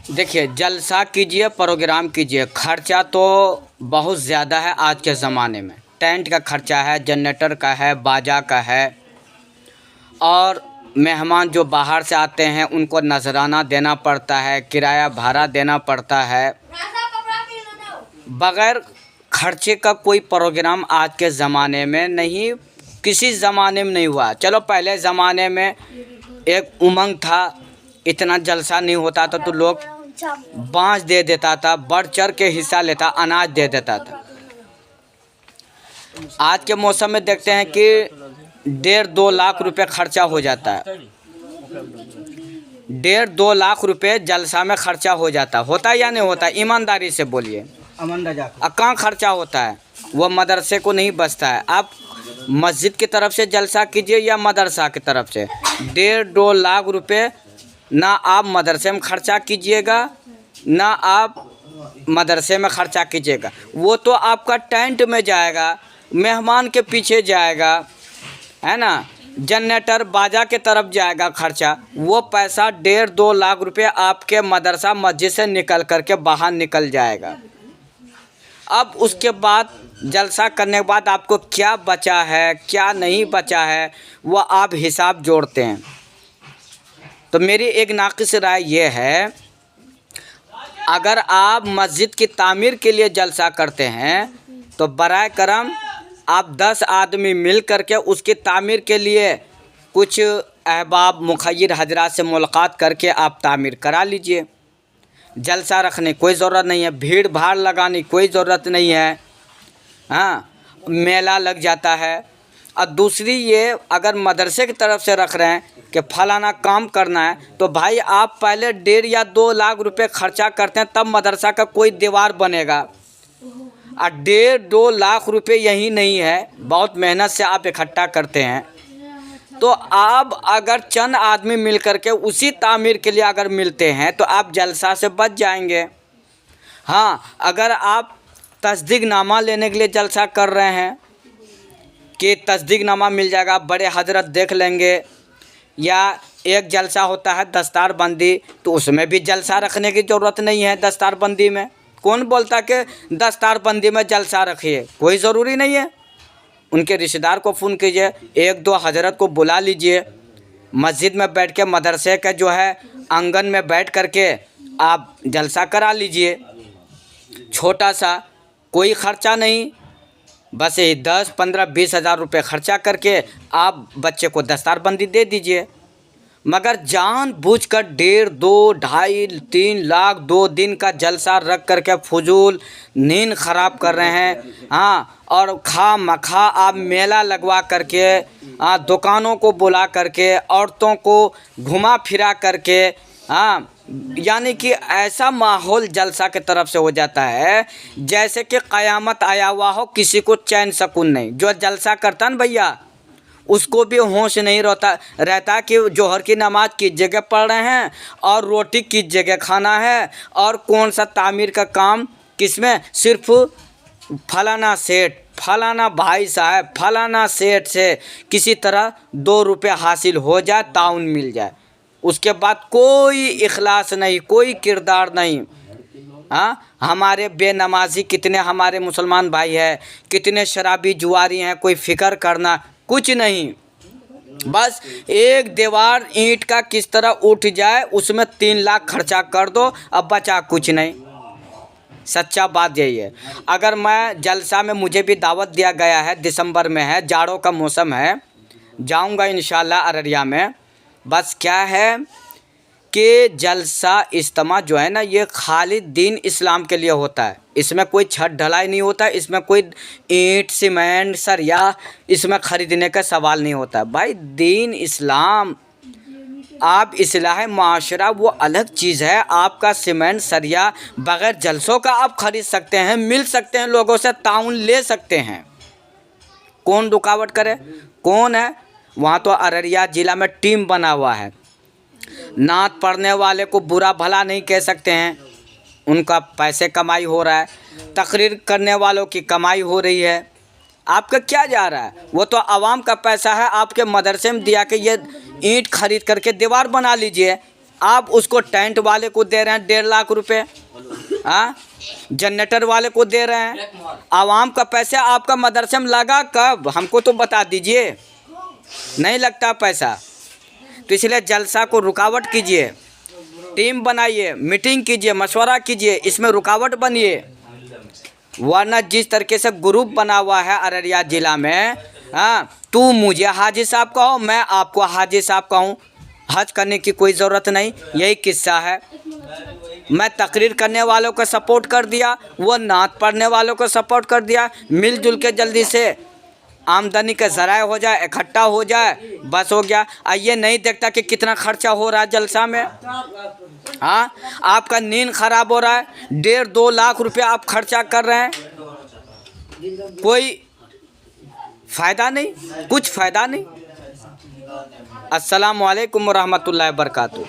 देखिए, जलसा कीजिए, प्रोग्राम कीजिए, खर्चा तो बहुत ज़्यादा है आज के ज़माने में। टेंट का खर्चा है, जनरेटर का है, बाजा का है, और मेहमान जो बाहर से आते हैं उनको नजराना देना पड़ता है, किराया भाड़ा देना पड़ता है। बग़ैर खर्चे का कोई प्रोग्राम आज के ज़माने में नहीं, किसी ज़माने में नहीं हुआ। चलो पहले ज़माने में एक उमंग था, इतना जलसा नहीं होता था तो लोग बाँस दे देता था, बढ़ चढ़ के हिस्सा लेता, अनाज दे देता था। आज के मौसम में देखते हैं कि 1.5-2 लाख रुपए खर्चा हो जाता है। 1.5-2 लाख रुपए जलसा में खर्चा हो जाता होता है या नहीं होता? ईमानदारी से बोलिए। कहाँ खर्चा होता है? वो मदरसे को नहीं बचता है। आप मस्जिद की तरफ से जलसा कीजिए या मदरसा की तरफ से, 1.5-2 लाख रुपए ना आप मदरसे में खर्चा कीजिएगा ना आप मदरसे में खर्चा कीजिएगा। वो तो आपका टेंट में जाएगा, मेहमान के पीछे जाएगा, है ना, जनरेटर बाजा के तरफ जाएगा खर्चा। वो पैसा 1.5-2 लाख रुपए आपके मदरसा मस्जिद से निकल करके बाहर निकल जाएगा। अब उसके बाद जलसा करने के बाद आपको क्या बचा है क्या नहीं बचा है वो आप हिसाब जोड़ते हैं। तो मेरी एक नाक़िस राय ये है, अगर आप मस्जिद की तामीर के लिए जलसा करते हैं तो बराए करम आप 10 आदमी मिल करके उसकी तामीर के लिए कुछ अहबाब मुखय्यर हजरात से मुलाकात करके आप तामीर करा लीजिए। जलसा रखने कोई ज़रूरत नहीं है, भीड़ भाड़ लगाने कोई ज़रूरत नहीं है। हाँ, मेला लग जाता है। और दूसरी ये, अगर मदरसे की तरफ से रख रहे हैं कि फलाना काम करना है, तो भाई आप पहले 1.5 या 2 लाख रुपए खर्चा करते हैं तब मदरसा का कोई दीवार बनेगा। और 1.5-2 लाख रुपए यही नहीं है, बहुत मेहनत से आप इकट्ठा करते हैं। तो आप अगर चंद आदमी मिल करके उसी तामीर के लिए अगर मिलते हैं तो आप जलसा से बच जाएंगे। हाँ, अगर आप तस्दीकनामा लेने के लिए जलसा कर रहे हैं कि तस्दीकनामा मिल जाएगा, बड़े हजरत देख लेंगे, या एक जलसा होता है दस्तार बंदी, तो उसमें भी जलसा रखने की ज़रूरत नहीं है। दस्तार बंदी में कौन बोलता कि दस्तार बंदी में जलसा रखिए? कोई ज़रूरी नहीं है। उनके रिश्तेदार को फ़ोन कीजिए, 1-2 हजरत को बुला लीजिए, मस्जिद में बैठ के मदरसे का जो है आंगन में बैठ करके आप जलसा करा लीजिए। छोटा सा, कोई ख़र्चा नहीं, बस ये 10, 15, 20 हज़ार रुपये ख़र्चा करके आप बच्चे को दस्तारबंदी दे दीजिए। मगर जानबूझकर 1.5, 2, 2.5, 3 लाख 2 दिन का जलसा रख करके फजूल नींद ख़राब कर रहे हैं। हाँ, और खा मखा आप मेला लगवा करके, हाँ, दुकानों को बुला करके, औरतों को घुमा फिरा करके, हाँ, यानी कि ऐसा माहौल जलसा की तरफ से हो जाता है जैसे कि क़यामत आया हुआ हो, किसी को चैन सुकून नहीं। जो जलसा करता ना भैया, उसको भी होश नहीं रहता कि जोहर की नमाज़ किस जगह पढ़ रहे हैं और रोटी किस जगह खाना है और कौन सा तामीर का काम किसमें। सिर्फ फलाना सेठ, फलाना भाई साहब, फलाना सेठ से किसी तरह 2 रुपये हासिल हो जाए, ताउन मिल जाए, उसके बाद कोई इखलास नहीं, कोई किरदार नहीं। हाँ, हमारे बेनमाजी कितने हमारे मुसलमान भाई हैं, कितने शराबी जुआरी हैं, कोई फ़िक्र करना कुछ नहीं। बस एक दीवार ईंट का किस तरह उठ जाए उसमें 3 लाख खर्चा कर दो, अब बचा कुछ नहीं। सच्चा बात यही है। अगर मैं जलसा में, मुझे भी दावत दिया गया है, दिसंबर में है, जाड़ों का मौसम है, जाऊंगा इंशाल्लाह अररिया में। बस क्या है कि जलसा इज्तिमा जो है ना, ये खाली दीन इस्लाम के लिए होता है। इसमें कोई छत ढलाई नहीं होता, इसमें कोई ईंट सीमेंट सरिया इसमें ख़रीदने का सवाल नहीं होता। भाई दीन इस्लाम, आप इस्लाह माशरा वो अलग चीज़ है। आपका सीमेंट सरिया बग़ैर जलसों का आप ख़रीद सकते हैं, मिल सकते हैं, लोगों से ताउन ले सकते हैं। कौन रुकावट करे? कौन है? वहाँ तो अररिया ज़िला में टीम बना हुआ है। नात पढ़ने वाले को बुरा भला नहीं कह सकते हैं, उनका पैसे कमाई हो रहा है, तकरीर करने वालों की कमाई हो रही है। आपका क्या जा रहा है? वो तो आवाम का पैसा है, आपके मदरसे में दिया कि ये ईंट खरीद करके दीवार बना लीजिए। आप उसको टेंट वाले को दे रहे हैं 1.5 लाख रुपए, हाँ, जनरेटर वाले को दे रहे हैं। आवाम का पैसा आपका मदरसे में लगा कब, हमको तो बता दीजिए। नहीं लगता पैसा, तो इसलिए जलसा को रुकावट कीजिए, टीम बनाइए, मीटिंग कीजिए, मशवरा कीजिए, इसमें रुकावट बनिए। वरना जिस तरीके से ग्रुप बना हुआ है अररिया ज़िला में, हाँ, तू मुझे हाजी साहब कहो, मैं आपको हाजी साहब कहूँ, हज करने की कोई ज़रूरत नहीं, यही किस्सा है। मैं तकरीर करने वालों को सपोर्ट कर दिया, वो नात पढ़ने वालों को सपोर्ट कर दिया, मिलजुल के जल्दी से आमदनी के ज़राए हो जाए, इकट्ठा हो जाए, बस हो गया। ये नहीं देखता कि कितना खर्चा हो रहा है जलसा में। हाँ, आपका नींद खराब हो रहा है, 1.5-2 लाख रुपया आप खर्चा कर रहे हैं, कोई फ़ायदा नहीं, कुछ फ़ायदा नहीं। अस्सलामु अलैकुम व रहमतुल्लाहि व बरकातुहू।